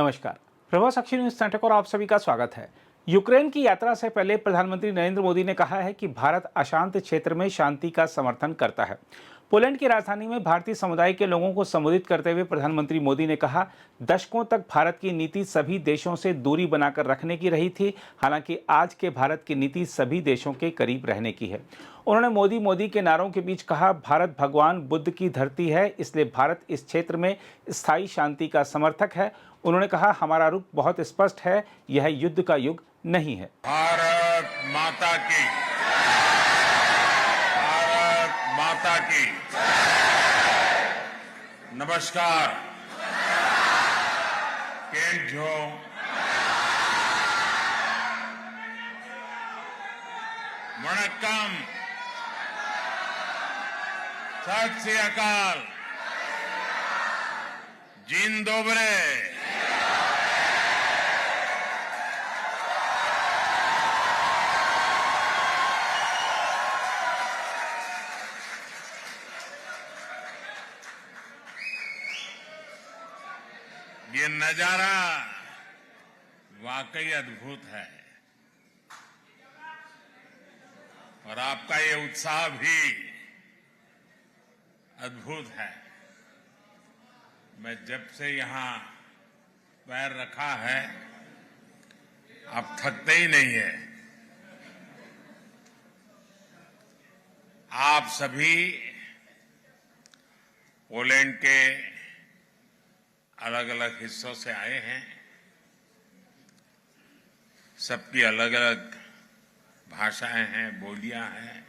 नमस्कार। प्रभा साक्षी न्यूज नाटक और आप सभी का स्वागत है। यूक्रेन की यात्रा से पहले प्रधानमंत्री नरेंद्र मोदी ने कहा है कि भारत अशांत क्षेत्र में शांति का समर्थन करता है। पोलैंड की राजधानी में भारतीय समुदाय के लोगों को संबोधित करते हुए प्रधानमंत्री मोदी ने कहा, दशकों तक भारत की नीति सभी देशों से दूरी बनाकर रखने की रही थी। हालांकि आज के भारत की नीति सभी देशों के करीब रहने की है। उन्होंने मोदी मोदी के नारों के बीच कहा, भारत भगवान बुद्ध की धरती है, इसलिए भारत इस क्षेत्र में स्थायी शांति का समर्थक है। उन्होंने कहा, हमारा रुख बहुत स्पष्ट है, यह युद्ध का युग नहीं है। भारत माता की, भारत माता की नमस्कार। केम छो? वणक्कम, सत श्री अकाल, जिन दोबरे। ये नजारा वाकई अद्भुत है और आपका ये उत्साह भी अद्भुत है। मैं जब से यहां पैर रखा है, आप थकते ही नहीं है। आप सभी पोलैंड के अलग अलग हिस्सों से आए हैं। सबकी अलग अलग भाषाएं हैं, बोलियां हैं,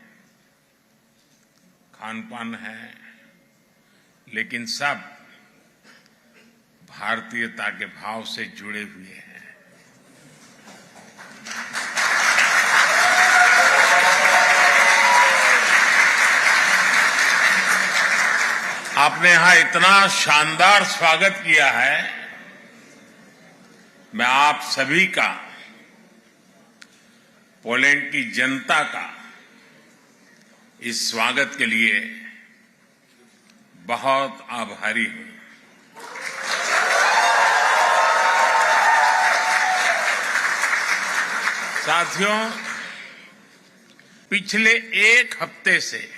खान पान है, लेकिन सब भारतीयता के भाव से जुड़े हुए हैं। आपने यहां इतना शानदार स्वागत किया है। मैं आप सभी का, पोलैंड की जनता का इस स्वागत के लिए बहुत आभारी हूं। साथियों, पिछले एक हफ्ते से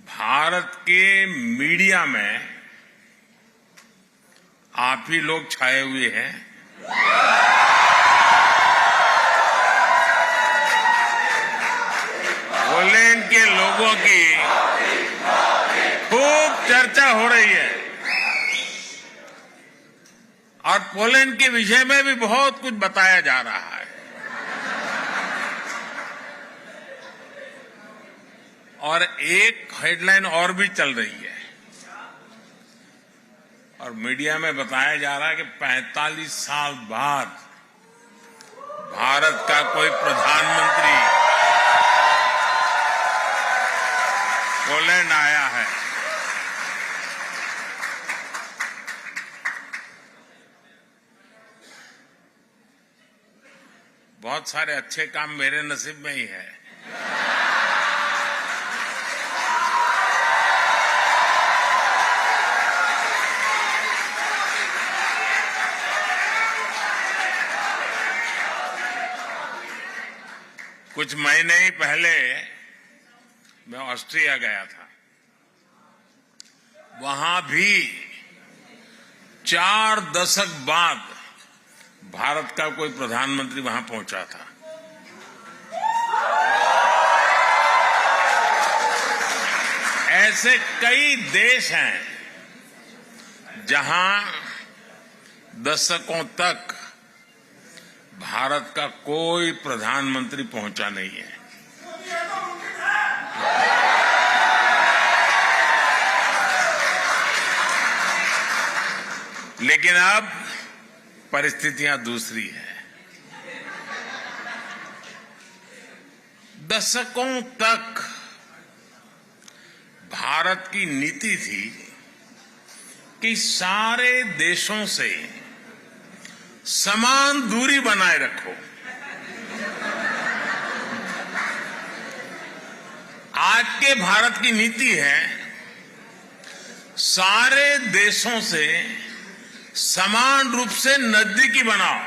भारत के मीडिया में आप ही लोग छाए हुए हैं। पोलैंड के लोगों की खूब चर्चा हो रही है और पोलैंड के विषय में भी बहुत कुछ बताया जा रहा है। और एक हेडलाइन और भी चल रही है और मीडिया में बताया जा रहा है कि 45 साल बाद भारत का कोई प्रधानमंत्री पोलैंड आया है। बहुत सारे अच्छे काम मेरे नसीब में ही है। कुछ महीने ही पहले मैं ऑस्ट्रिया गया था। वहां भी 4 दशक बाद भारत का कोई प्रधानमंत्री वहां पहुंचा था। ऐसे कई देश हैं जहां दशकों तक भारत का कोई प्रधानमंत्री पहुंचा नहीं है। लेकिन अब परिस्थितियां दूसरी है। दशकों तक भारत की नीति थी कि सारे देशों से समान दूरी बनाए रखो। आज के भारत की नीति है सारे देशों से समान रूप से नजदीकी बनाओ।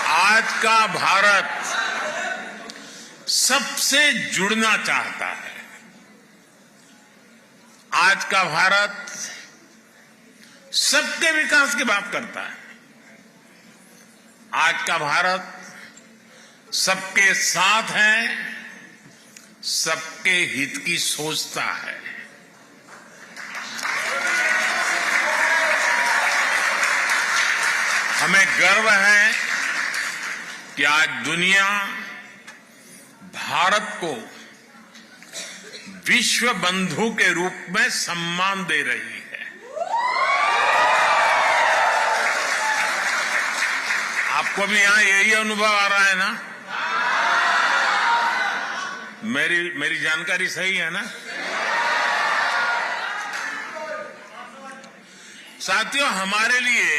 आज का भारत सबसे जुड़ना चाहता है। आज का भारत सबके विकास की बात करता है। आज का भारत सबके साथ है, सबके हित की सोचता है। हमें गर्व है कि आज दुनिया भारत को विश्व बंधु के रूप में सम्मान दे रही है। आपको भी यहां यही अनुभव आ रहा है ना? मेरी जानकारी सही है ना? साथियों, हमारे लिए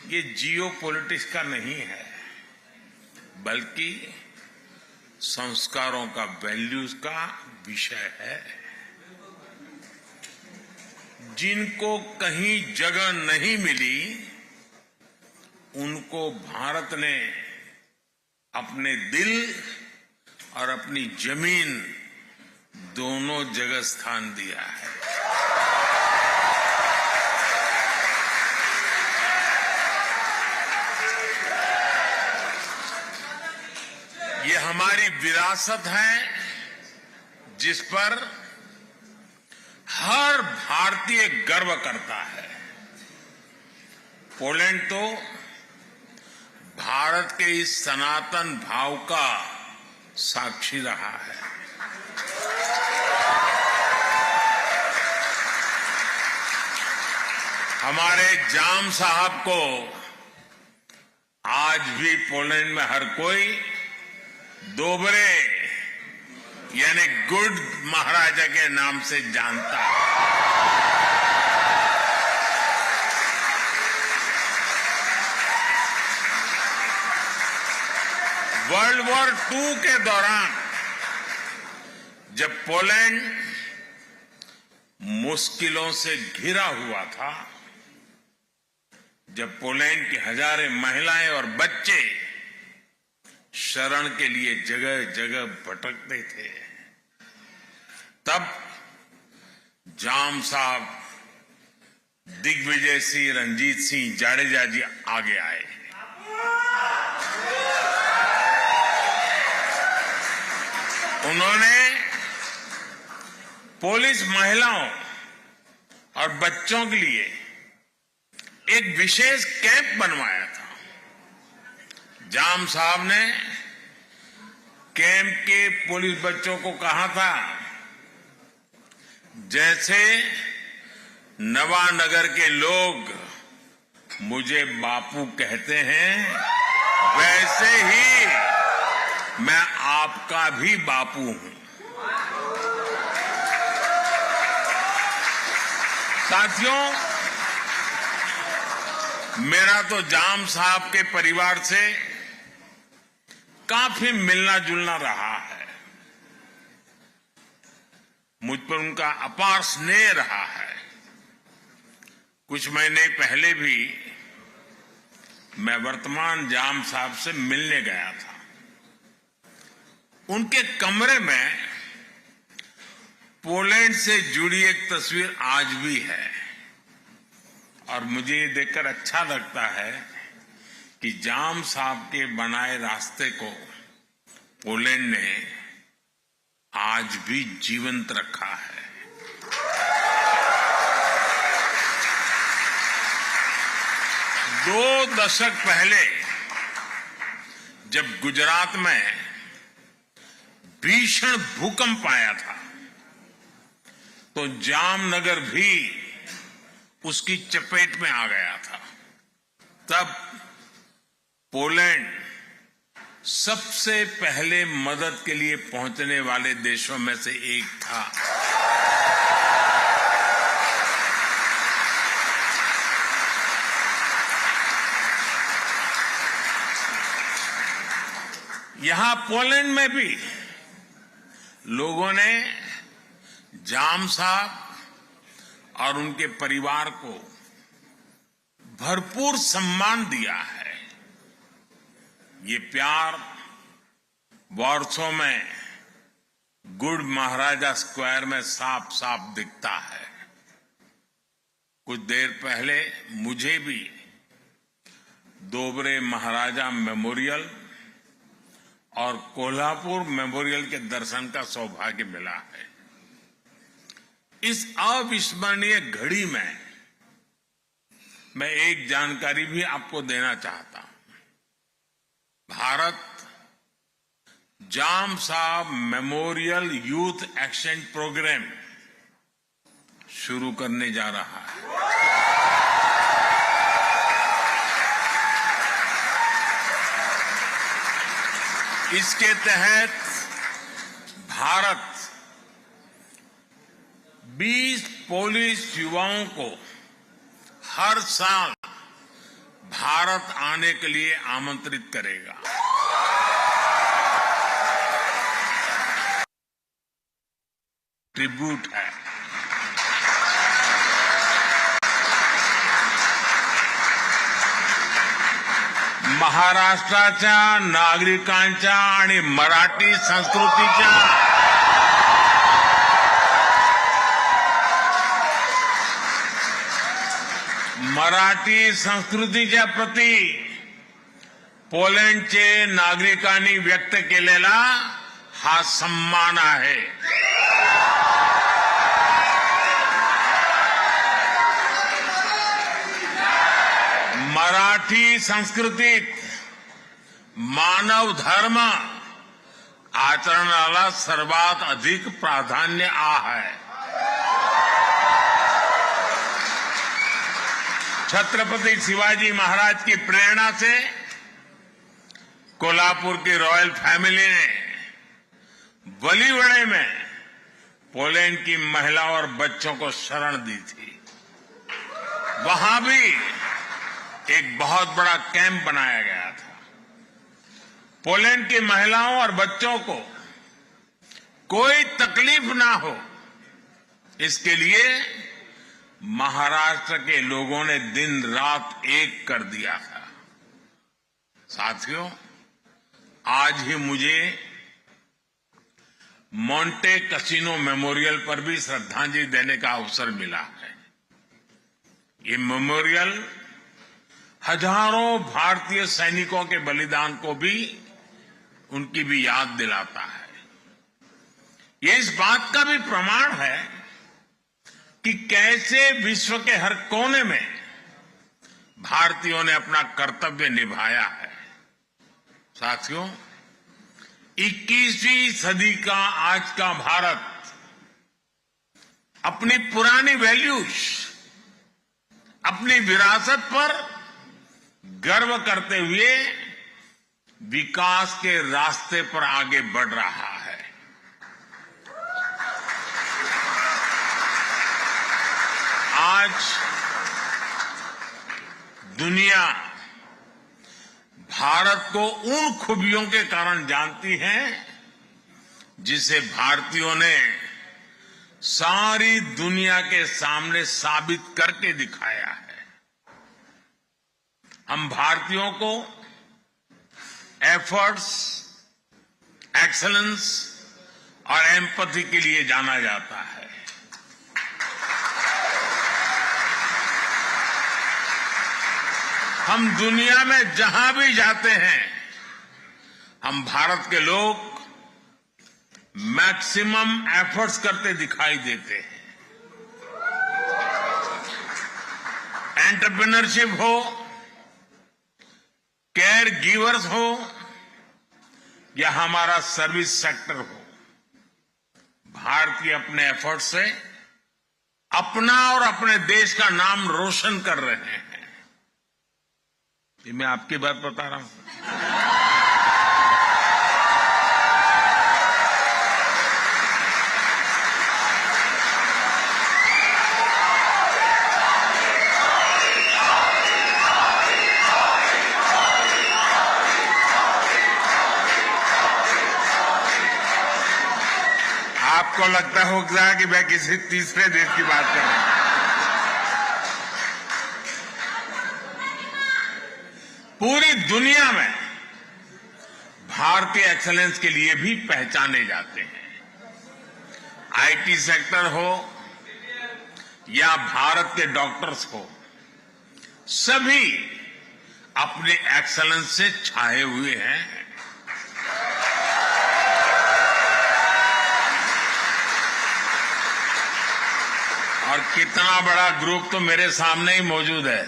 ये जियो पॉलिटिक्स का नहीं है, बल्कि संस्कारों का, वैल्यूज का विषय है। जिनको कहीं जगह नहीं मिली, उनको भारत ने अपने दिल और अपनी जमीन दोनों जगह स्थान दिया है। ये हमारी विरासत है, जिस पर हर भारतीय गर्व करता है। पोलैंड तो भारत के इस सनातन भाव का साक्षी रहा है। हमारे जाम साहब को आज भी पोलैंड में हर कोई दोबरे यानी गुड महाराजा के नाम से जानता है। वर्ल्ड वॉर II के दौरान जब पोलैंड मुश्किलों से घिरा हुआ था, जब पोलैंड की हजारों महिलाएं और बच्चे शरण के लिए जगह जगह भटकते थे, तब जाम साहब, दिग्विजय सिंह, रंजीत सिंह जाडेजा जी आगे आए। उन्होंने पुलिस महिलाओं और बच्चों के लिए एक विशेष कैंप बनवाया था। जाम साहब ने कैंप के पुलिस बच्चों को कहा था, जैसे नवानगर के लोग मुझे बापू कहते हैं, वैसे ही मैं आपका भी बापू हूं। साथियों, मेरा तो जाम साहब के परिवार से काफी मिलना जुलना रहा है। मुझ पर उनका अपार स्नेह रहा है। कुछ महीने पहले भी मैं वर्तमान जाम साहब से मिलने गया था। उनके कमरे में पोलैंड से जुड़ी एक तस्वीर आज भी है, और मुझे ये देखकर अच्छा लगता है कि जाम साहब के बनाए रास्ते को पोलैंड ने आज भी जीवंत रखा है। दो दशक पहले जब गुजरात में भीषण भूकंप आया था, तो जामनगर भी उसकी चपेट में आ गया था। तब पोलैंड सबसे पहले मदद के लिए पहुंचने वाले देशों में से एक था। यहां पोलैंड में भी लोगों ने जाम साहब और उनके परिवार को भरपूर सम्मान दिया है। ये प्यार वारसो में गुड महाराजा स्क्वायर में साफ साफ दिखता है। कुछ देर पहले मुझे भी दोबरे महाराजा मेमोरियल और कोल्हापुर मेमोरियल के दर्शन का सौभाग्य मिला है। इस अविस्मरणीय घड़ी में मैं एक जानकारी भी आपको देना चाहता हूं। भारत जाम साहब मेमोरियल यूथ एक्सचेंज प्रोग्राम शुरू करने जा रहा है। इसके तहत भारत 20 पोलिश युवाओं को हर साल भारत आने के लिए आमंत्रित करेगा। ट्रिब्यूट है। महाराष्ट्राच्या नागरिकांच्या आणि मराठी संस्कृतीच्या प्रती पोलंडचे नागरिकांनी व्यक्त केलेला हा सन्मान आहे। मराठी संस्कृतीत मानव धर्म आचरणाला सर्वात अधिक प्राधान्य आहे। छत्रपति शिवाजी महाराज की प्रेरणा से कोल्हापुर की रॉयल फैमिली ने बलिवड़े में पोलैंड की महिलाओं और बच्चों को शरण दी थी। वहां भी एक बहुत बड़ा कैंप बनाया गया था। पोलैंड की महिलाओं और बच्चों को कोई तकलीफ ना हो, इसके लिए महाराष्ट्र के लोगों ने दिन रात एक कर दिया था। साथियों, आज ही मुझे मोंटे कैसीनो मेमोरियल पर भी श्रद्धांजलि देने का अवसर मिला है। ये मेमोरियल हजारों भारतीय सैनिकों के बलिदान को भी उनकी भी याद दिलाता है। ये इस बात का भी प्रमाण है कि कैसे विश्व के हर कोने में भारतीयों ने अपना कर्तव्य निभाया है। साथियों, 21वीं सदी का आज का भारत अपनी पुरानी वैल्यूज, अपनी विरासत पर गर्व करते हुए विकास के रास्ते पर आगे बढ़ रहा है। आज दुनिया भारत को उन खूबियों के कारण जानती है जिसे भारतीयों ने सारी दुनिया के सामने साबित करके दिखाया है। हम भारतीयों को एफर्ट्स, एक्सेलेंस और एम्पैथी के लिए जाना जाता है। हम दुनिया में जहां भी जाते हैं, हम भारत के लोग मैक्सिमम एफर्ट्स करते दिखाई देते हैं। एंटरप्रेन्योरशिप हो, केयर गिवर्स हो या हमारा सर्विस सेक्टर हो, भारतीय अपने एफर्ट से अपना और अपने देश का नाम रोशन कर रहे हैं। ये मैं आपकी बात बता रहा हूं। आपको लगता होगा कि मैं किसी तीसरे देश की बात कर रहा हूं। पूरी दुनिया में भारतीय एक्सेलेंस के लिए भी पहचाने जाते हैं। आईटी सेक्टर हो या भारत के डॉक्टर्स हो, सभी अपने एक्सेलेंस से छाए हुए हैं। और कितना बड़ा ग्रुप तो मेरे सामने ही मौजूद है।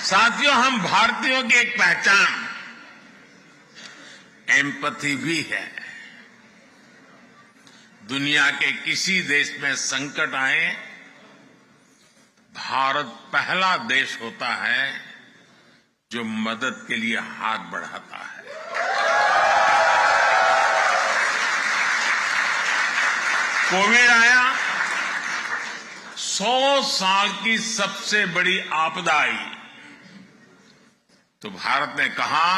साथियों, हम भारतीयों की एक पहचान एम्पैथी भी है। दुनिया के किसी देश में संकट आए, भारत पहला देश होता है जो मदद के लिए हाथ बढ़ाता है। कोविड आया, 100 साल की सबसे बड़ी आपदा आई, तो भारत ने कहा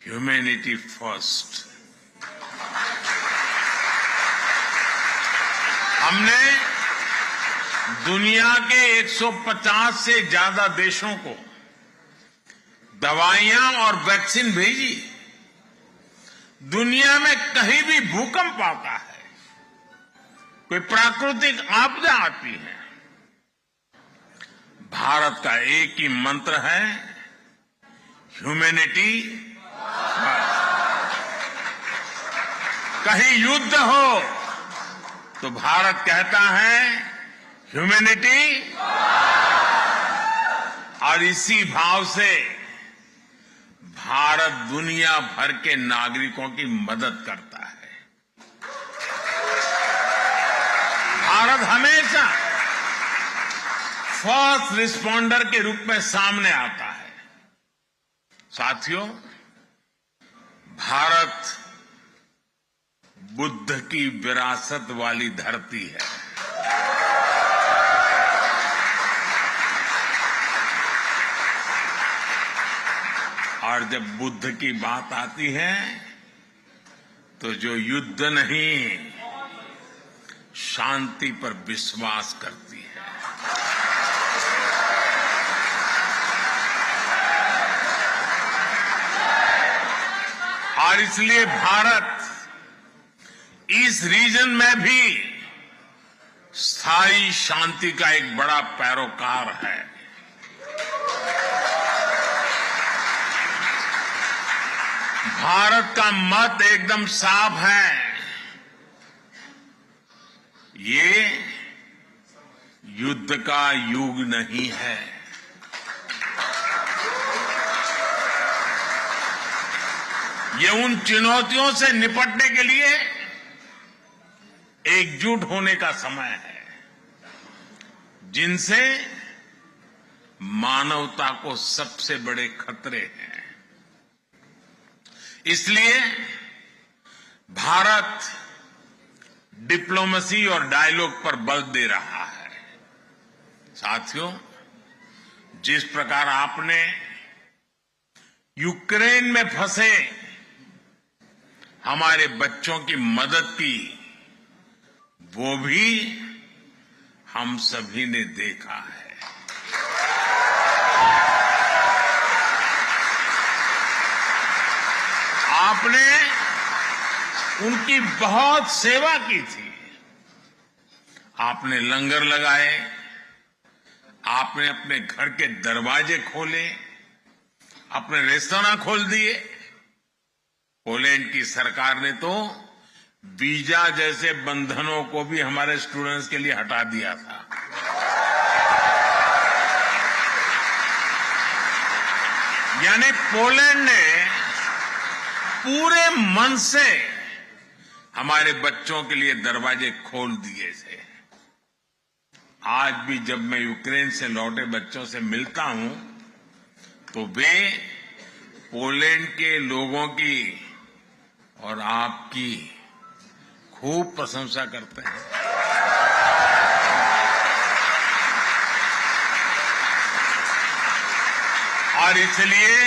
ह्यूमैनिटी फर्स्ट। हमने दुनिया के 150 से ज्यादा देशों को दवाइयां और वैक्सीन भेजी। दुनिया में कहीं भी भूकंप आता है, कोई प्राकृतिक आपदा आती है, भारत का एक ही मंत्र है, ह्यूमैनिटी फर्स्ट। कहीं युद्ध हो तो भारत कहता है ह्यूमैनिटी, और इसी भाव से भारत दुनिया भर के नागरिकों की मदद करता है। भारत हमेशा फर्स्ट रिस्पॉन्डर के रूप में सामने आता है। साथियों, भारत बुद्ध की विरासत वाली धरती है। और जब बुद्ध की बात आती है तो जो युद्ध नहीं, शांति पर विश्वास करती है। और इसलिए भारत इस रीजन में भी स्थायी शांति का एक बड़ा पैरोकार है। भारत का मत एकदम साफ है, ये युद्ध का युग नहीं है। ये उन चुनौतियों से निपटने के लिए एकजुट होने का समय है, जिनसे मानवता को सबसे बड़े खतरे हैं। इसलिए भारत डिप्लोमेसी और डायलॉग पर बल दे रहा है। साथियों, जिस प्रकार आपने यूक्रेन में फंसे हमारे बच्चों की मदद की, वो भी हम सभी ने देखा है। आपने उनकी बहुत सेवा की थी। आपने लंगर लगाए, आपने अपने घर के दरवाजे खोले, अपने रेस्तरां खोल दिए। पोलैंड की सरकार ने तो वीजा जैसे बंधनों को भी हमारे स्टूडेंट्स के लिए हटा दिया था। यानी पोलैंड ने पूरे मन से हमारे बच्चों के लिए दरवाजे खोल दिए थे। आज भी जब मैं यूक्रेन से लौटे बच्चों से मिलता हूं तो वे पोलैंड के लोगों की और आपकी खूब प्रशंसा करते हैं। और इसलिए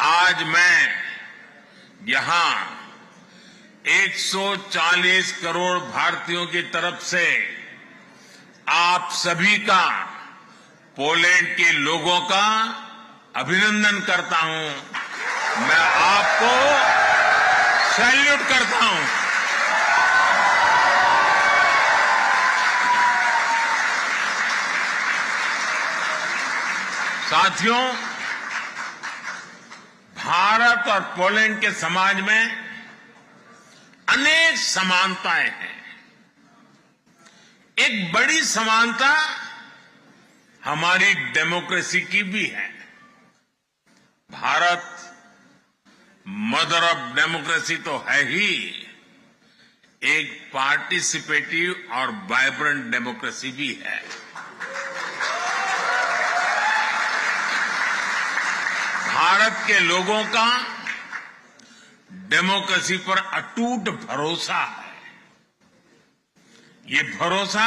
आज मैं यहां 140 करोड़ भारतीयों की तरफ से आप सभी का, पोलैंड के लोगों का अभिनंदन करता हूं। मैं आपको सैल्यूट करता हूं। साथियों, भारत और पोलैंड के समाज में अनेक समानताएं हैं। एक बड़ी समानता हमारी डेमोक्रेसी की भी है। भारत मदर ऑफ डेमोक्रेसी तो है ही, एक पार्टिसिपेटिव और वाइब्रेंट डेमोक्रेसी भी है। भारत के लोगों का डेमोक्रेसी पर अटूट भरोसा है। ये भरोसा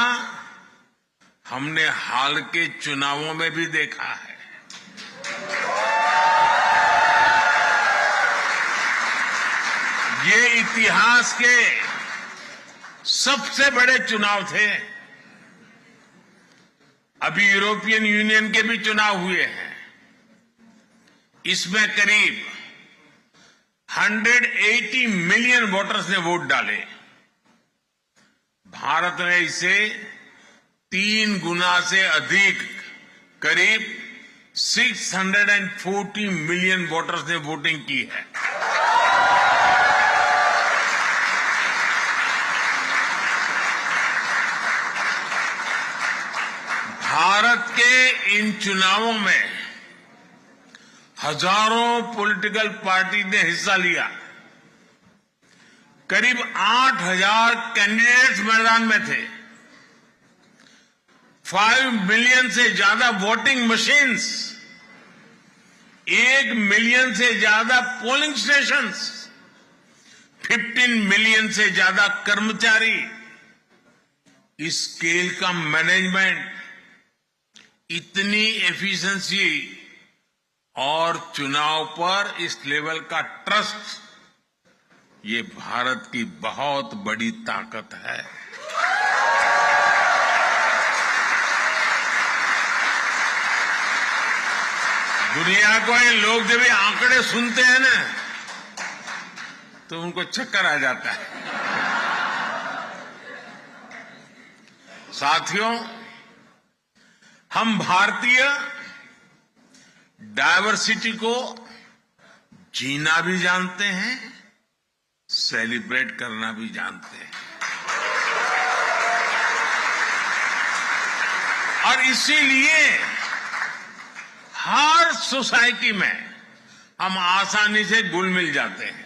हमने हाल के चुनावों में भी देखा है। ये इतिहास के सबसे बड़े चुनाव थे। अभी यूरोपियन यूनियन के भी चुनाव हुए हैं। इसमें करीब 180 मिलियन वोटर्स ने वोट डाले। भारत ने इसे 3 गुना से अधिक, करीब 640 मिलियन वोटर्स ने वोटिंग की है। भारत के इन चुनावों में हजारों पॉलिटिकल पार्टी ने हिस्सा लिया। करीब 8,000 कैंडिडेट्स मैदान में थे। 5 मिलियन से ज्यादा वोटिंग मशीन्स, 1 मिलियन से ज्यादा पोलिंग स्टेशंस, 15 मिलियन से ज्यादा कर्मचारी। इस स्केल का मैनेजमेंट, इतनी एफिशिएंसी और चुनाव पर इस लेवल का ट्रस्ट, ये भारत की बहुत बड़ी ताकत है। दुनिया को ये लोग जब ये आंकड़े सुनते हैं ना, तो उनको चक्कर आ जाता है। साथियों, हम भारतीय डायवर्सिटी को जीना भी जानते हैं, सेलिब्रेट करना भी जानते हैं। और इसीलिए हर सोसाइटी में हम आसानी से घुल मिल जाते हैं।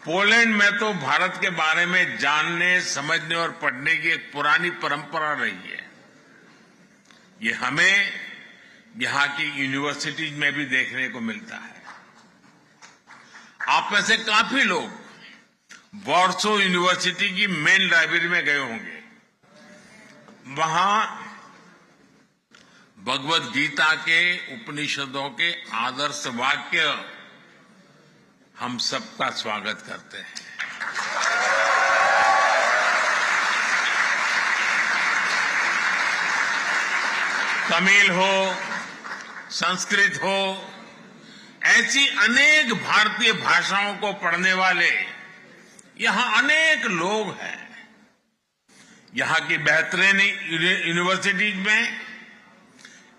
पोलैंड में तो भारत के बारे में जानने, समझने और पढ़ने की एक पुरानी परंपरा रही है। ये हमें यहां की यूनिवर्सिटीज में भी देखने को मिलता है। आप में से काफी लोग वॉर्सो यूनिवर्सिटी की मेन लाइब्रेरी में गए होंगे। वहां भगवद गीता के, उपनिषदों के आदर्श वाक्य हम सबका स्वागत करते हैं। तमिल हो, संस्कृत हो, ऐसी अनेक भारतीय भाषाओं को पढ़ने वाले यहां अनेक लोग हैं। यहां की बेहतरीन यूनिवर्सिटीज में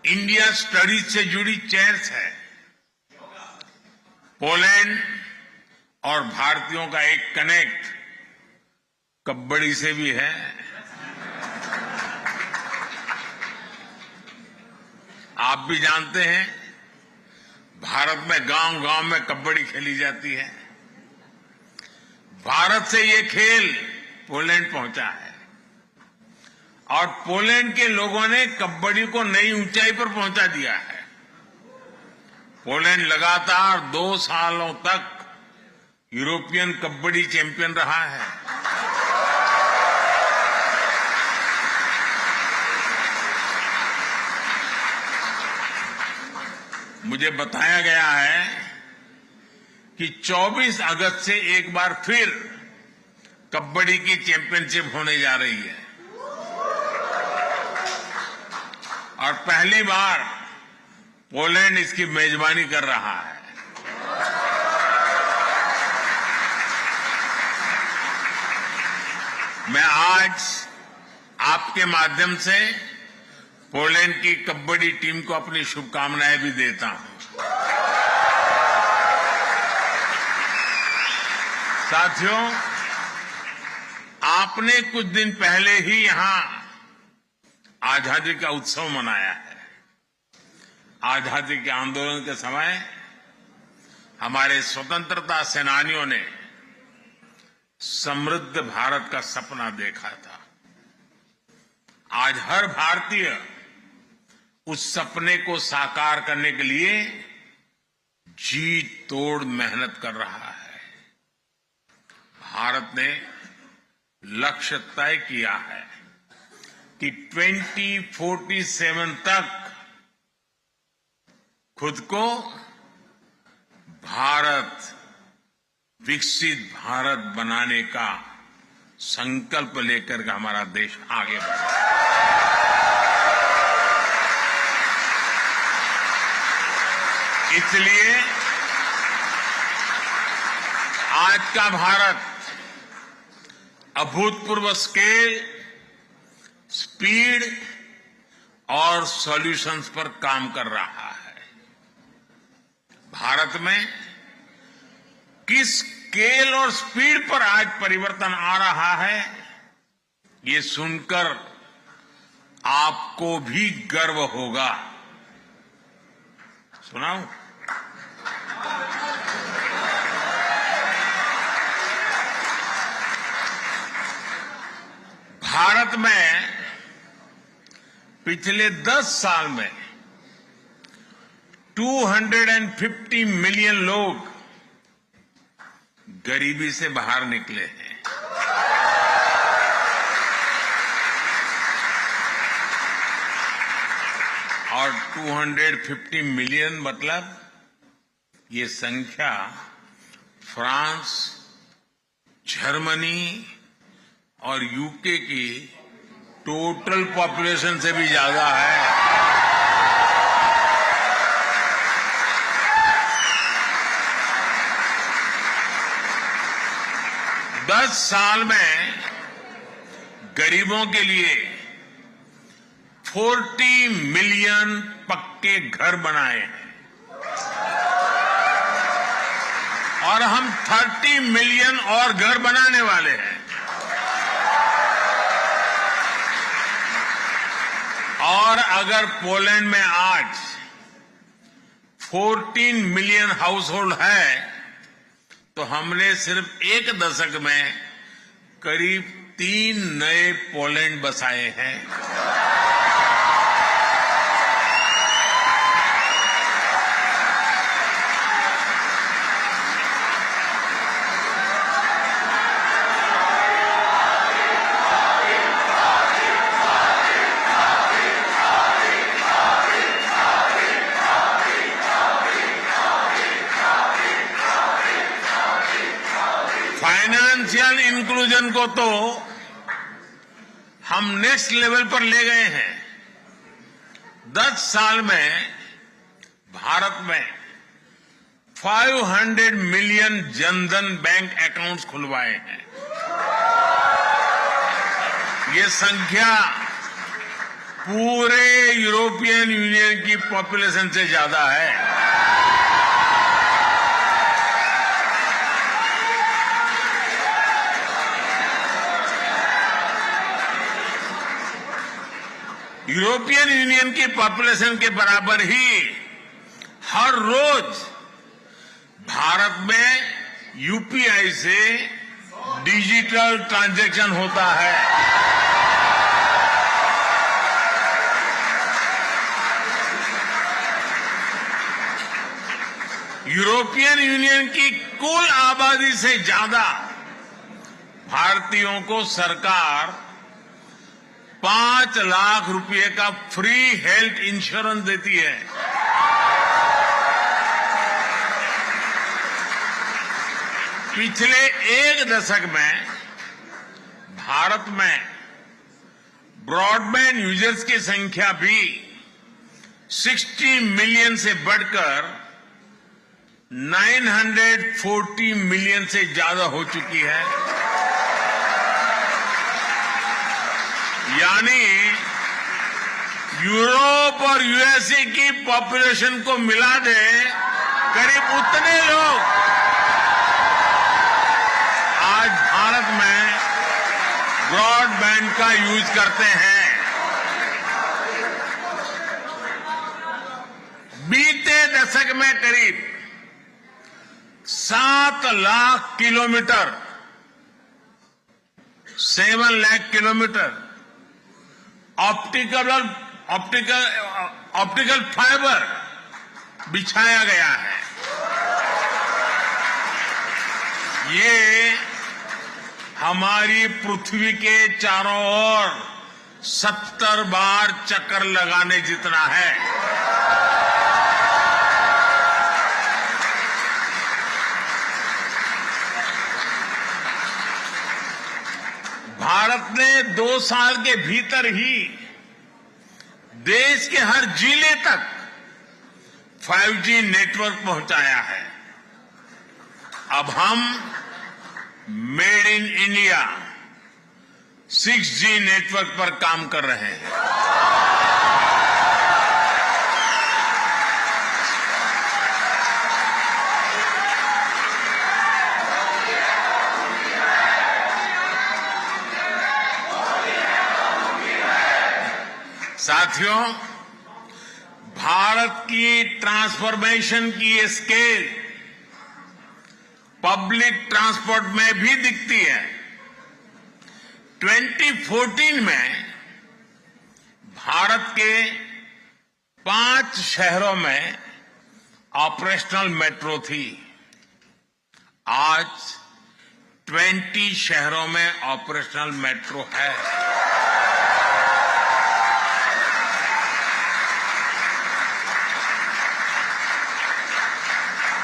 इंडिया स्टडीज से जुड़ी चेयर्स है। पोलैंड और भारतीयों का एक कनेक्ट कबड्डी से भी है। आप भी जानते हैं, भारत में गांव-गांव में कबड्डी खेली जाती है। भारत से ये खेल पोलैंड पहुंचा है और पोलैंड के लोगों ने कबड्डी को नई ऊंचाई पर पहुंचा दिया है। पोलैंड लगातार 2 सालों तक यूरोपियन कबड्डी चैंपियन रहा है। मुझे बताया गया है कि 24 अगस्त से एक बार फिर कबड्डी की चैंपियनशिप होने जा रही है और पहली बार पोलैंड इसकी मेजबानी कर रहा है। मैं आज आपके माध्यम से पोलैंड की कबड्डी टीम को अपनी शुभकामनाएं भी देता हूं। साथियों, आपने कुछ दिन पहले ही यहां आजादी का उत्सव मनाया है। आजादी के आंदोलन के समय हमारे स्वतंत्रता सेनानियों ने समृद्ध भारत का सपना देखा था। आज हर भारतीय उस सपने को साकार करने के लिए जी तोड़ मेहनत कर रहा है। भारत ने लक्ष्य तय किया है कि 2047 तक खुद को भारत, विकसित भारत बनाने का संकल्प लेकर के हमारा देश आगे बढ़े। इसलिए आज का भारत अभूतपूर्व स्केल, स्पीड और सॉल्यूशंस पर काम कर रहा है। भारत में किस स्केल और स्पीड पर आज परिवर्तन आ रहा है, ये सुनकर आपको भी गर्व होगा। सुनाऊं? भारत में पिछले 10 साल में 250 मिलियन लोग गरीबी से बाहर निकले हैं। और 250 मिलियन मतलब ये संख्या फ्रांस, जर्मनी और यूके की टोटल पॉपुलेशन से भी ज्यादा है। दस साल में गरीबों के लिए 40 मिलियन पक्के घर बनाए हैं और हम 30 मिलियन और घर बनाने वाले हैं। और अगर पोलैंड में आज 14 मिलियन हाउस होल्ड है तो हमने सिर्फ एक दशक में करीब 3 नए पोलैंड बसाए हैं। फाइनेंशियल इंक्लूजन को तो हम नेक्स्ट लेवल पर ले गए हैं। 10 साल में भारत में 500 मिलियन जनधन बैंक अकाउंट्स खुलवाए हैं। ये संख्या पूरे यूरोपियन यूनियन की पॉपुलेशन से ज्यादा है। यूरोपियन यूनियन की पॉपुलेशन के बराबर ही हर रोज भारत में यूपीआई से डिजिटल ट्रांजैक्शन होता है। यूरोपियन यूनियन की कुल आबादी से ज्यादा भारतीयों को सरकार 5 लाख रुपए का फ्री हेल्थ इंश्योरेंस देती है। पिछले एक दशक में भारत में ब्रॉडबैंड यूजर्स की संख्या भी 60 मिलियन से बढ़कर 940 मिलियन से ज्यादा हो चुकी है। यानी यूरोप और यूएसए की पॉपुलेशन को मिला दे करीब उतने लोग आज भारत में ब्रॉडबैंड का यूज करते हैं। बीते दशक में करीब 7 lakh kilometre 7 lakh kilometre optical fibre बिछाया गया है। ये हमारी पृथ्वी के चारों ओर 70 बार चक्कर लगाने जितना है। भारत ने 2 साल के भीतर ही देश के हर जिले तक 5G नेटवर्क पहुंचाया है। अब हम made in India 6G network पर काम कर रहे हैं। साथियों, भारत की ट्रांसफॉर्मेशन की ये स्केल पब्लिक ट्रांसपोर्ट में भी दिखती है। 2014 में भारत के 5 शहरों में ऑपरेशनल मेट्रो थी। आज 20 शहरों में ऑपरेशनल मेट्रो है।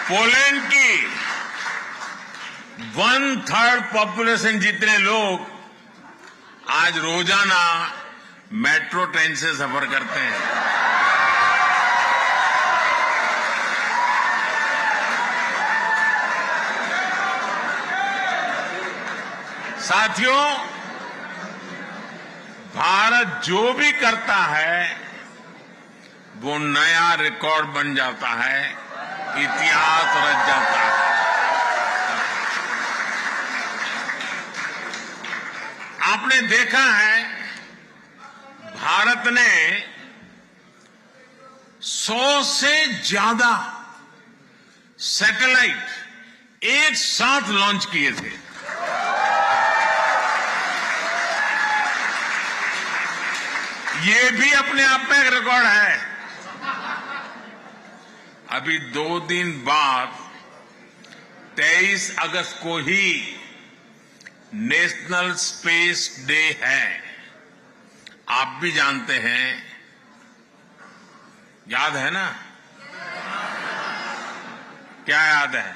पोलैंड की 1/3 पॉपुलेशन जितने लोग आज रोजाना मेट्रो ट्रेन से सफर करते हैं। साथियों, भारत जो भी करता है वो नया रिकॉर्ड बन जाता है, इतिहास रच जाता है। आपने देखा है भारत ने 100 से ज्यादा सैटेलाइट एक साथ लॉन्च किए थे। ये भी अपने आप में एक रिकॉर्ड है। अभी 2 दिन बाद 23 अगस्त को ही नेशनल स्पेस डे है। आप भी जानते हैं, याद है ना? क्या याद है?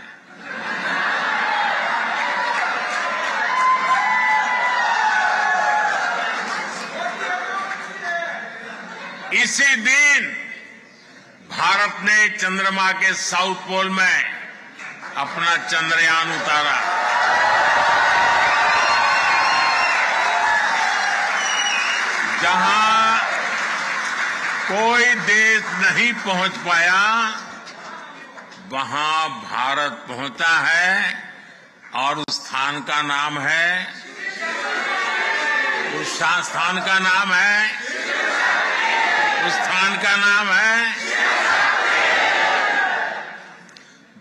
इसी दिन भारत ने चंद्रमा के साउथ पोल में अपना चंद्रयान उतारा। जहां कोई देश नहीं पहुंच पाया, वहां भारत पहुंचा है और उस स्थान का नाम है, उस स्थान का नाम है, उस स्थान का नाम है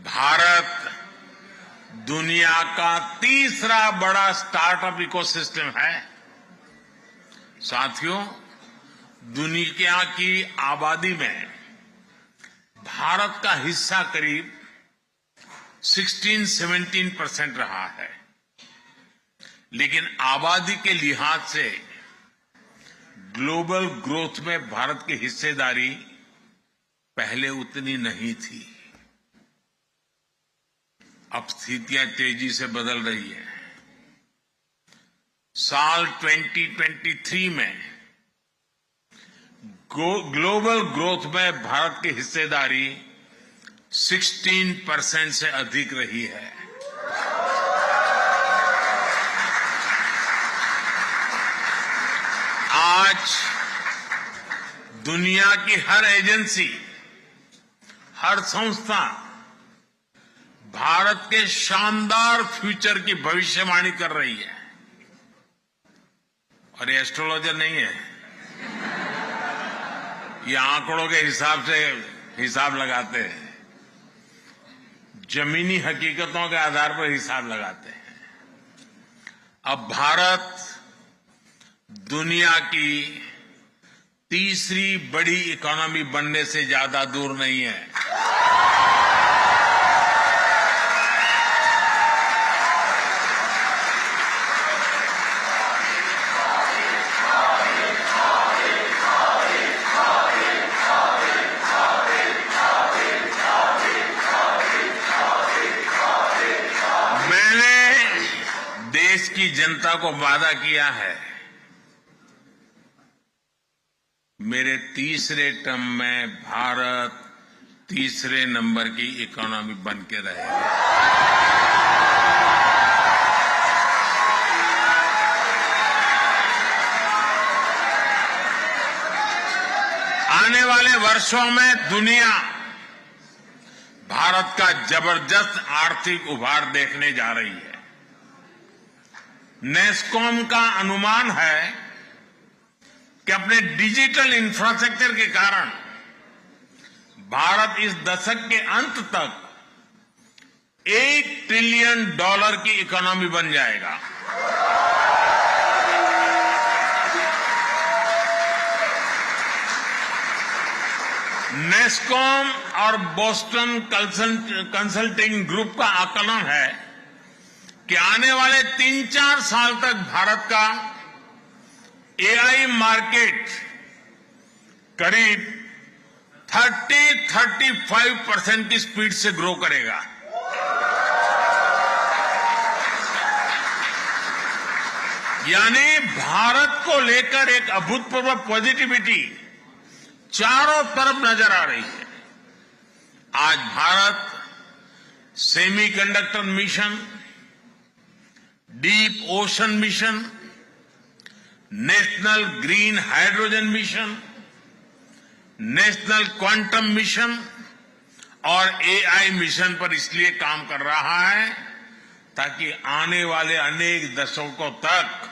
भारत। दुनिया का तीसरा बड़ा स्टार्टअप इकोसिस्टम है। साथियों, दुनिया की आबादी में भारत का हिस्सा करीब 16-17% रहा है, लेकिन आबादी के लिहाज से ग्लोबल ग्रोथ में भारत की हिस्सेदारी पहले उतनी नहीं थी। अब स्थितियां तेजी से बदल रही है। साल 2023 में ग्लोबल ग्रोथ में भारत की हिस्सेदारी 16% से अधिक रही है। आज दुनिया की हर एजेंसी, हर संस्था भारत के शानदार फ्यूचर की भविष्यवाणी कर रही है। और ये एस्ट्रोलॉजर नहीं है, ये आंकड़ों के हिसाब से हिसाब लगाते हैं, जमीनी हकीकतों के आधार पर हिसाब लगाते हैं। अब भारत दुनिया की तीसरी बड़ी इकोनॉमी बनने से ज्यादा दूर नहीं है। मैंने देश की जनता को वादा किया है, मेरे तीसरे टर्म में भारत तीसरे नंबर की इकोनॉमी बन के रहेगा। आने वाले वर्षों में दुनिया भारत का जबरदस्त आर्थिक उभार देखने जा रही है। नेस्कॉम का अनुमान है कि अपने डिजिटल इंफ्रास्ट्रक्चर के कारण भारत इस दशक के अंत तक $1 ट्रिलियन की इकोनॉमी बन जाएगा। नेस्कॉम और बोस्टन कंसल्टिंग ग्रुप का आकलन है कि आने वाले 3-4 साल तक भारत का एआई मार्केट करीब 30-35% की स्पीड से ग्रो करेगा। यानी भारत को लेकर एक अभूतपूर्व पॉजिटिविटी चारों तरफ नजर आ रही है। आज Bharat semiconductor mission, deep ocean mission, national green hydrogen mission, national quantum mission और एआई मिशन पर इसलिए काम कर रहा है ताकि आने वाले अनेक दशकों तक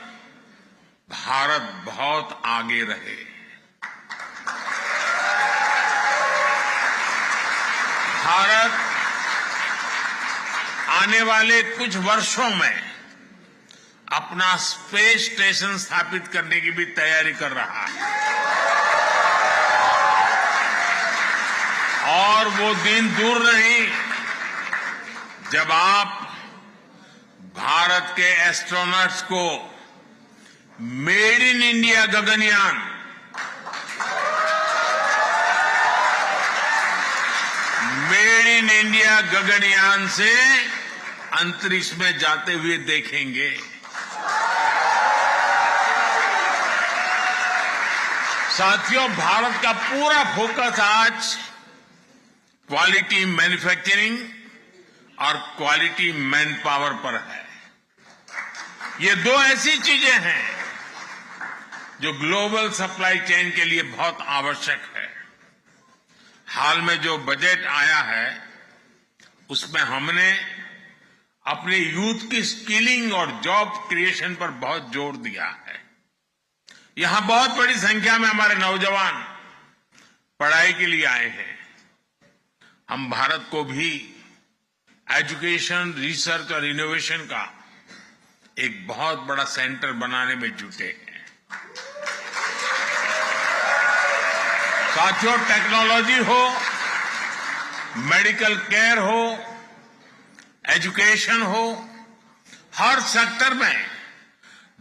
भारत बहुत आगे रहे। भारत आने वाले कुछ वर्षों में अपना स्पेस स्टेशन स्थापित करने की भी तैयारी कर रहा है और वो दिन दूर नहीं जब आप भारत के एस्ट्रोनॉट्स को made in India Gaganyaan, made in India Gaganyaan से अंतरिक्ष में जाते हुए देखेंगे। साथियों, भारत का पूरा फोकस आज क्वालिटी मैन्युफैक्चरिंग और क्वालिटी मैन पावर पर है। ये दो ऐसी चीजें हैं जो ग्लोबल सप्लाई चेन के लिए बहुत आवश्यक है। हाल में जो बजट आया है उसमें हमने अपने यूथ की स्किलिंग और जॉब क्रिएशन पर बहुत जोर दिया है। यहां बहुत बड़ी संख्या में हमारे नौजवान पढ़ाई के लिए आए हैं। हम भारत को भी एजुकेशन, रिसर्च और इनोवेशन का एक बहुत बड़ा सेंटर बनाने में जुटे हैं। साथियों, टेक्नोलॉजी हो, मेडिकल केयर हो, एजुकेशन हो, हर सेक्टर में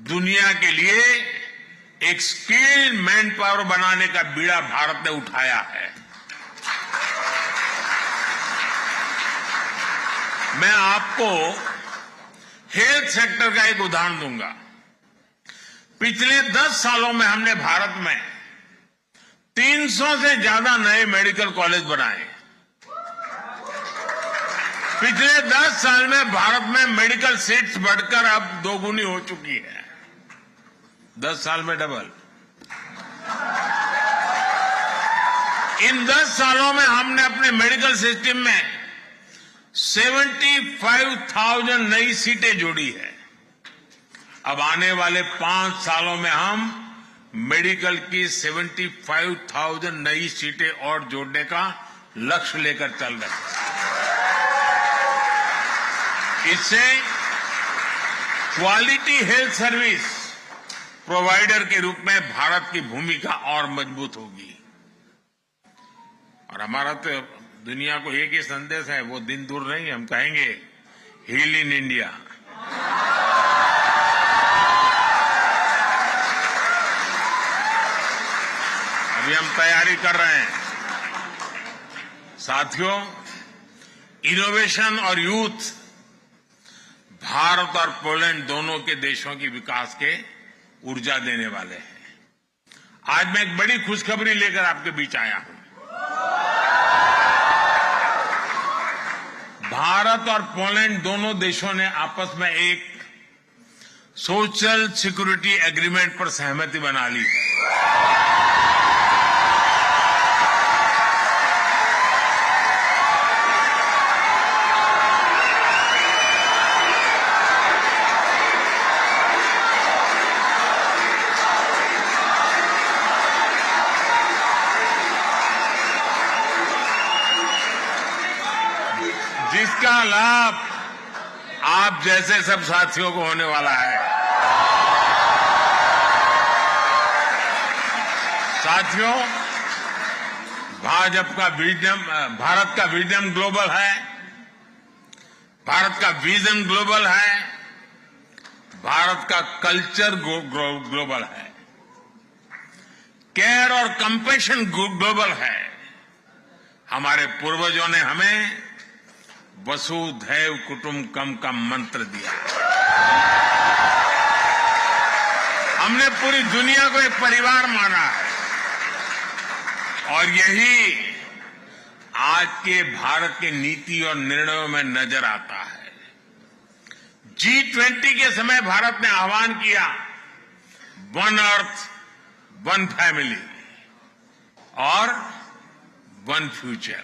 दुनिया के लिए एक स्किल्ड मैन पावर बनाने का बीड़ा भारत ने उठाया है। मैं आपको हेल्थ सेक्टर का एक उदाहरण दूंगा। पिछले 10 सालों में हमने भारत में 300 से ज्यादा नए मेडिकल कॉलेज बनाए। पिछले 10 साल में भारत में मेडिकल सीट्स बढ़कर अब 2 गुनी हो चुकी है। 10 साल में डबल। इन 10 सालों में हमने अपने मेडिकल सिस्टम में 75,000 नई सीटें जोड़ी है। अब आने वाले 5 सालों में हम मेडिकल की 75,000 नई सीटें और जोड़ने का लक्ष्य लेकर चल रहे हैं। इससे क्वालिटी हेल्थ सर्विस प्रोवाइडर के रूप में भारत की भूमिका और मजबूत होगी। और हमारा तो दुनिया को एक ही संदेश है, वो दिन दूर नहीं, हम कहेंगे हील इन इंडिया। अभी हम तैयारी कर रहे हैं। साथियों, इनोवेशन और यूथ भारत और पोलैंड दोनों के देशों की विकास के ऊर्जा देने वाले हैं। आज मैं एक बड़ी खुशखबरी लेकर आपके बीच आया हूं। भारत और पोलैंड दोनों देशों ने आपस में एक सोशल सिक्योरिटी एग्रीमेंट पर सहमति बना ली है। जिसका लाभ आप जैसे सब साथियों को होने वाला है। साथियों, भारत का विजन ग्लोबल है। भारत का विजन ग्लोबल है। भारत का कल्चर ग्लोबल है। केयर और कंपैशन ग्लोबल है। हमारे पूर्वजों ने हमें वसुधैव कुटुंबकम का मंत्र दिया। हमने पूरी दुनिया को एक परिवार माना है और यही आज के भारत के नीति और निर्णयों में नजर आता है। G20 के समय भारत ने आह्वान किया, वन अर्थ वन फैमिली और वन फ्यूचर।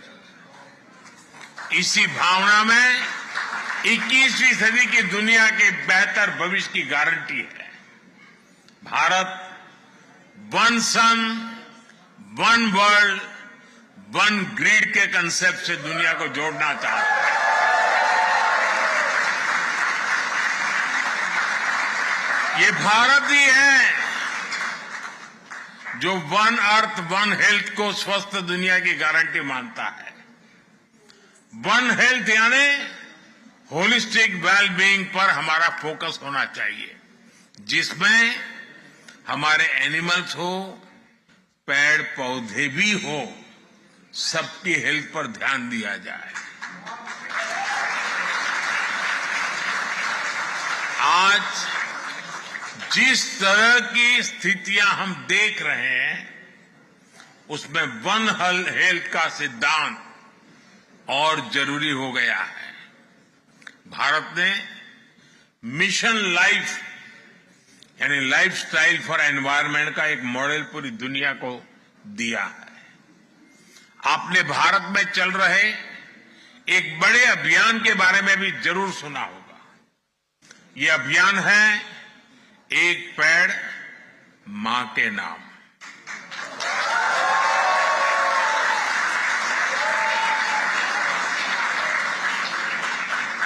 इसी भावना में 21वीं सदी की दुनिया के बेहतर भविष्य की गारंटी है। भारत वन सन, वन वर्ल्ड, वन ग्रिड के कंसेप्ट से दुनिया को जोड़ना चाहता है। ये भारत ही है जो वन अर्थ वन हेल्थ को स्वस्थ दुनिया की गारंटी मानता है। वन हेल्थ यानी होलिस्टिक वेलबीइंग पर हमारा फोकस होना चाहिए, जिसमें हमारे एनिमल्स हो, पेड़ पौधे भी हो, सबकी हेल्थ पर ध्यान दिया जाए। आज जिस तरह की स्थितियां हम देख रहे हैं, उसमें वन हेल्थ का सिद्धांत और जरूरी हो गया है। भारत ने मिशन लाइफ यानी लाइफस्टाइल फॉर एनवायरनमेंट का एक मॉडल पूरी दुनिया को दिया है। आपने भारत में चल रहे एक बड़े अभियान के बारे में भी जरूर सुना होगा। ये अभियान है एक पेड़ मां के नाम।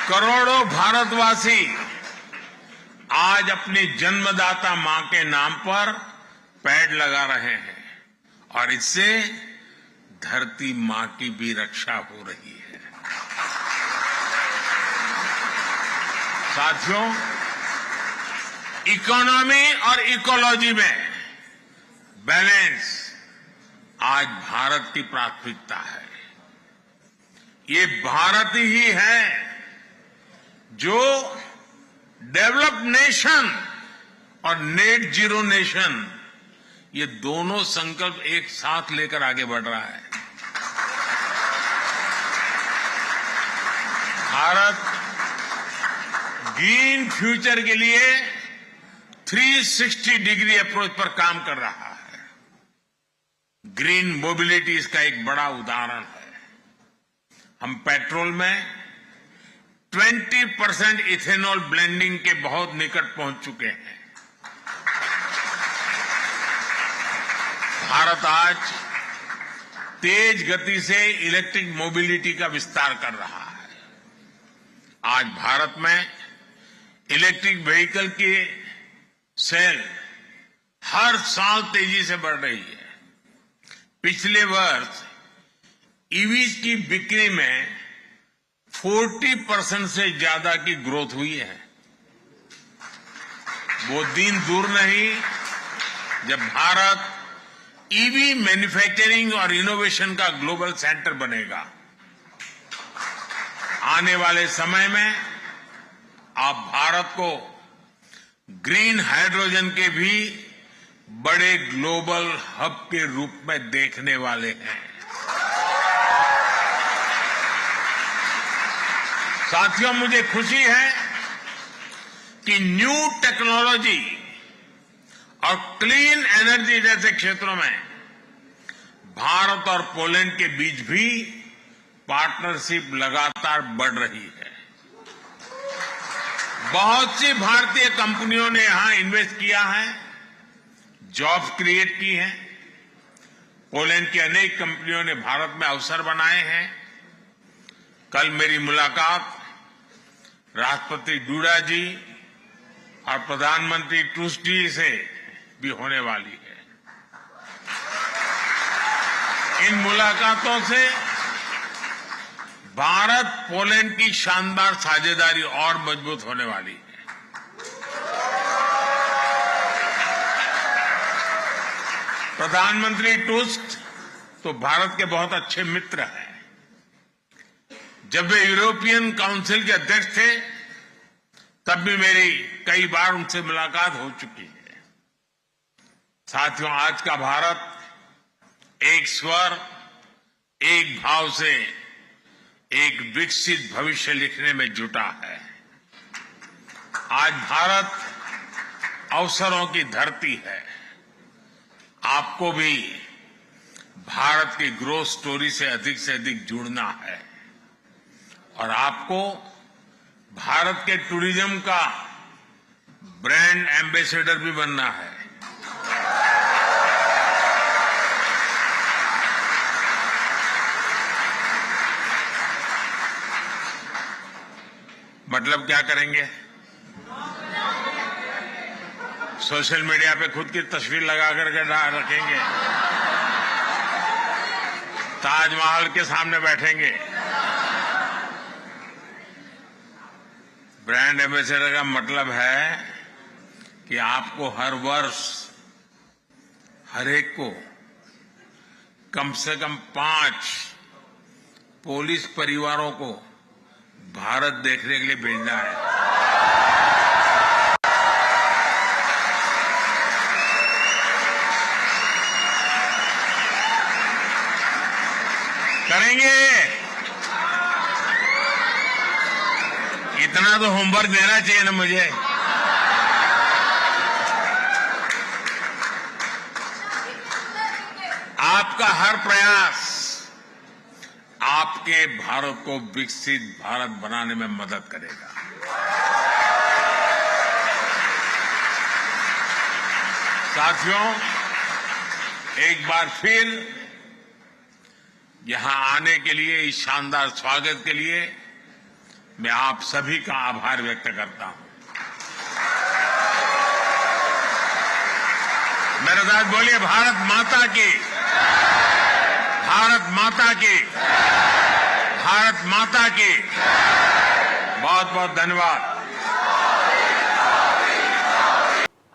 करोड़ों भारतवासी आज अपनी जन्मदाता मां के नाम पर पेड़ लगा रहे हैं और इससे धरती मां की भी रक्षा हो रही है। साथियों, इकोनॉमी और इकोलॉजी में बैलेंस आज भारत की प्राथमिकता है। ये भारत ही है जो डेवलप्ड नेशन और नेट जीरो नेशन, ये दोनों संकल्प एक साथ लेकर आगे बढ़ रहा है। भारत ग्रीन फ्यूचर के लिए 360 डिग्री अप्रोच पर काम कर रहा है। ग्रीन मोबिलिटी इसका एक बड़ा उदाहरण है। हम पेट्रोल में 20% इथेनॉल ब्लेंडिंग के बहुत निकट पहुंच चुके हैं। भारत आज तेज गति से इलेक्ट्रिक मोबिलिटी का विस्तार कर रहा है। आज भारत में इलेक्ट्रिक व्हीकल की सेल हर साल तेजी से बढ़ रही है। पिछले वर्ष ईवीज की बिक्री में 40% से ज्यादा की ग्रोथ हुई है। वो दिन दूर नहीं जब भारत ईवी मैन्युफैक्चरिंग और इनोवेशन का ग्लोबल सेंटर बनेगा। आने वाले समय में आप भारत को ग्रीन हाइड्रोजन के भी बड़े ग्लोबल हब के रूप में देखने वाले हैं। साथियों, मुझे खुशी है कि न्यू टेक्नोलॉजी और क्लीन एनर्जी जैसे क्षेत्रों में भारत और पोलैंड के बीच भी पार्टनरशिप लगातार बढ़ रही है। बहुत सी भारतीय कंपनियों ने यहां इन्वेस्ट किया है, जॉब्स क्रिएट की हैं। पोलैंड की अनेक कंपनियों ने भारत में अवसर बनाए हैं। कल मेरी मुलाकात राष्ट्रपति डूडा जी और प्रधानमंत्री टूस्क जी से भी होने वाली है। इन मुलाकातों से भारत पोलैंड की शानदार साझेदारी और मजबूत होने वाली है। प्रधानमंत्री टूस्क तो भारत के बहुत अच्छे मित्र हैं। जब वे यूरोपियन काउंसिल के अध्यक्ष थे तब भी मेरी कई बार उनसे मुलाकात हो चुकी है। साथियों, आज का भारत एक स्वर, एक भाव से एक विकसित भविष्य लिखने में जुटा है। आज भारत अवसरों की धरती है। आपको भी भारत की ग्रोथ स्टोरी से अधिक जुड़ना है और आपको भारत के टूरिज्म का ब्रांड एम्बेसडर भी बनना है। मतलब क्या करेंगे? सोशल मीडिया पे खुद की तस्वीर लगा करके रखेंगे, ताजमहल के सामने बैठेंगे। ब्रांड एम्बेसडर का मतलब है कि आपको हर वर्ष हर एक को कम से कम 5 पुलिस परिवारों को भारत देखने के लिए भेजना है। करेंगे? इतना तो होमवर्क देना चाहिए ना मुझे। आपका हर प्रयास आपके भारत को विकसित भारत बनाने में मदद करेगा। साथियों, एक बार फिर यहां आने के लिए, इस शानदार स्वागत के लिए मैं आप सभी का आभार व्यक्त करता हूं। मेरे साथ बोलिए, भारत माता की, भारत माता की, भारत माता की। बहुत बहुत धन्यवाद।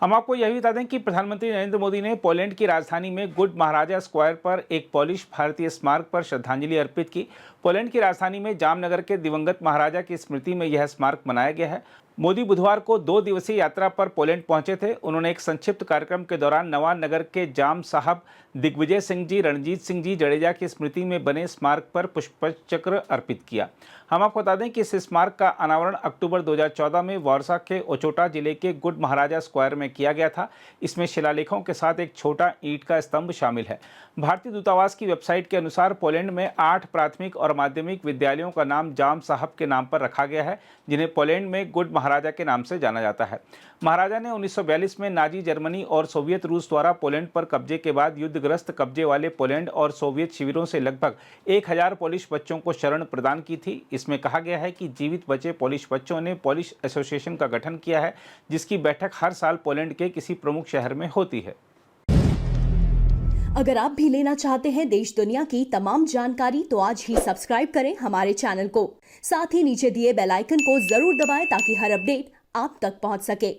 हम आपको यह भी बता दें कि प्रधानमंत्री नरेंद्र मोदी ने पोलैंड की राजधानी में गुड महाराजा स्क्वायर पर एक पोलिश भारतीय स्मारक पर श्रद्धांजलि अर्पित की। पोलैंड की राजधानी में जामनगर के दिवंगत महाराजा की स्मृति में यह स्मारक बनाया गया है। मोदी बुधवार को 2 दिवसीय यात्रा पर पोलैंड पहुंचे थे। उन्होंने एक संक्षिप्त कार्यक्रम के दौरान नवान नगर के जाम साहब दिग्विजय सिंह जी, रणजीत सिंह जी जडेजा की स्मृति में बने स्मारक पर पुष्पचक्र अर्पित किया। हम आपको बता दें कि इस स्मारक का अनावरण अक्टूबर 2014 में वारसा के ओचोटा जिले के गुड महाराजा स्क्वायर में किया गया था। इसमें शिलालेखों के साथ एक छोटा ईंट का स्तंभ शामिल है। भारतीय दूतावास की वेबसाइट के अनुसार पोलैंड में 8 प्राथमिक और माध्यमिक विद्यालयों का नाम जाम साहब के नाम पर रखा गया है, जिन्हें पोलैंड में गुड महाराजा के नाम से जाना जाता है। महाराजा ने 1942 में नाजी जर्मनी और सोवियत रूस द्वारा पोलैंड पर कब्जे के बाद युद्धग्रस्त कब्जे वाले पोलैंड और सोवियत शिविरों से लगभग 1000 पोलिश बच्चों को शरण प्रदान की थी। इसमें कहा गया है कि जीवित बचे पोलिश बच्चों ने पोलिश एसोसिएशन का गठन किया है, जिसकी बैठक हर साल पोलैंड के किसी प्रमुख शहर में होती है। अगर आप भी लेना चाहते हैं देश दुनिया की तमाम जानकारी तो आज ही सब्सक्राइब करें हमारे चैनल को। साथ ही नीचे दिए बेल आइकन को जरूर दबाएं ताकि हर अपडेट आप तक पहुंच सके।